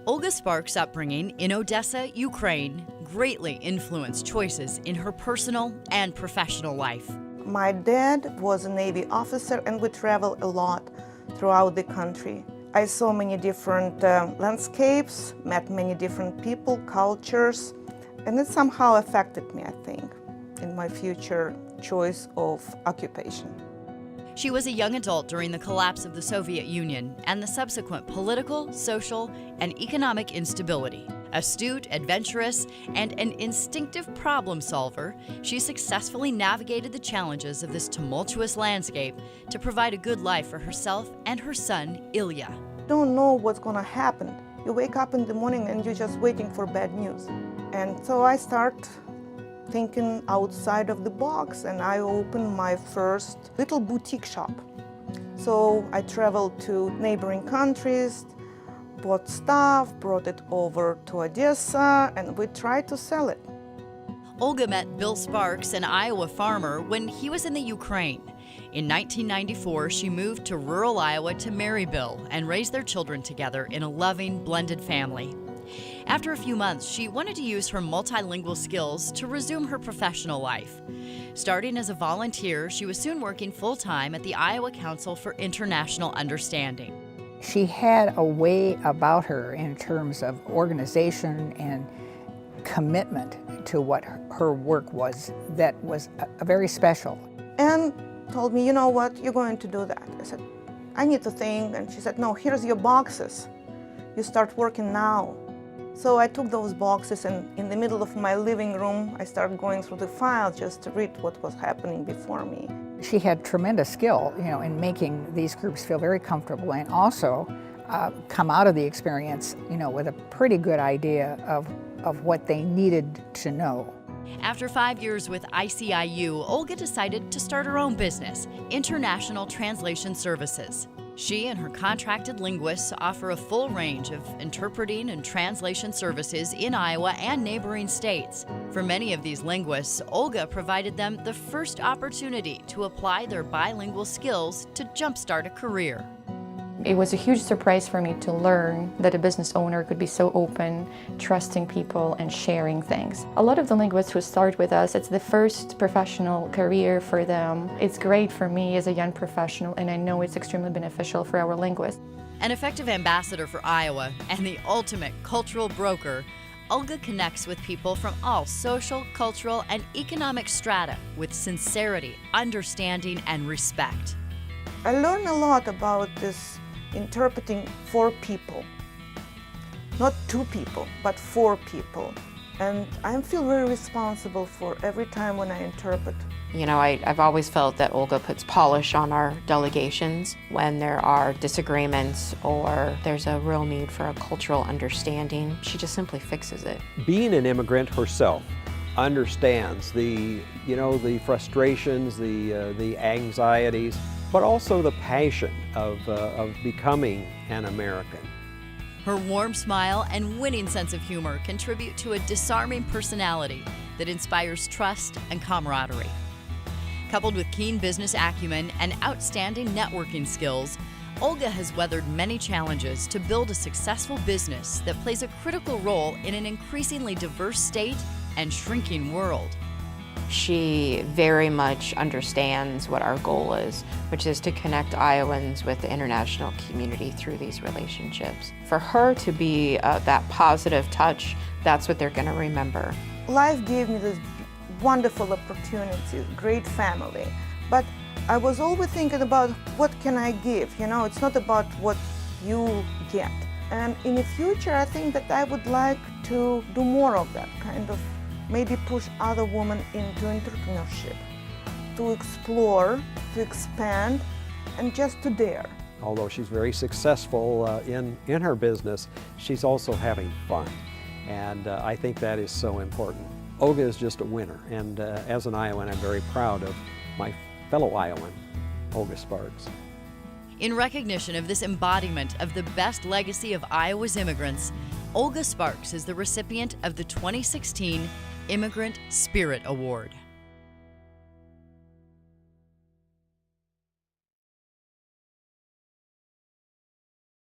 Olga Sparks' upbringing in Odessa, Ukraine, greatly influenced choices in her personal and professional life. My dad was a Navy officer and we traveled a lot throughout the country. I saw many different landscapes, met many different people, cultures, and it somehow affected me, I think, in my future choice of occupation. She was a young adult during the collapse of the Soviet Union and the subsequent political, social, and economic instability. Astute, adventurous, and an instinctive problem solver, she successfully navigated the challenges of this tumultuous landscape to provide a good life for herself and her son, Ilya. Don't know what's going to happen. You wake up in the morning and you're just waiting for bad news. And so I start thinking outside of the box, and I opened my first little boutique shop. So I traveled to neighboring countries, bought stuff, brought it over to Odessa, and we tried to sell it. Olga met Bill Sparks, an Iowa farmer, when he was in the Ukraine. In 1994, she moved to rural Iowa to marry Bill and raise their children together in a loving, blended family. After a few months, she wanted to use her multilingual skills to resume her professional life. Starting as a volunteer, she was soon working full-time at the Iowa Council for International Understanding. She had a way about her in terms of organization and commitment to what her work was that was very special. And told me, you know what, you're going to do that. I said, I need to think. And she said, no, here's your boxes. You start working now. So I took those boxes, and in the middle of my living room, I started going through the files just to read what was happening before me. She had tremendous skill, in making these groups feel very comfortable, and also come out of the experience, with a pretty good idea of what they needed to know. After 5 years with ICIU, Olga decided to start her own business, International Translation Services. She and her contracted linguists offer a full range of interpreting and translation services in Iowa and neighboring states. For many of these linguists, Olga provided them the first opportunity to apply their bilingual skills to jumpstart a career. It was a huge surprise for me to learn that a business owner could be so open, trusting people and sharing things. A lot of the linguists who start with us, it's the first professional career for them. It's great for me as a young professional, and I know it's extremely beneficial for our linguists. An effective ambassador for Iowa and the ultimate cultural broker, Olga connects with people from all social, cultural, and economic strata with sincerity, understanding, and respect. I learned a lot about this interpreting for people. Not two people, but for people. And I feel very responsible for every time when I interpret. I've always felt that Olga puts polish on our delegations when there are disagreements or there's a real need for a cultural understanding. She just simply fixes it. Being an immigrant herself, understands the frustrations, the anxieties, but also the passion of becoming an American. Her warm smile and winning sense of humor contribute to a disarming personality that inspires trust and camaraderie. Coupled with keen business acumen and outstanding networking skills, Olga has weathered many challenges to build a successful business that plays a critical role in an increasingly diverse state and shrinking world. She very much understands what our goal is, which is to connect Iowans with the international community through these relationships. For her to be that positive touch, that's what they're going to remember. Life gave me this wonderful opportunity, great family, but I was always thinking about what can I give, it's not about what you get. And in the future, I think that I would like to do more of that, kind of maybe push other women into entrepreneurship, to explore, to expand, and just to dare. Although she's very successful in her business, she's also having fun. And I think that is so important. Olga is just a winner, and as an Iowan, I'm very proud of my fellow Iowan, Olga Sparks. In recognition of this embodiment of the best legacy of Iowa's immigrants, Olga Sparks is the recipient of the 2016 Immigrant Spirit Award.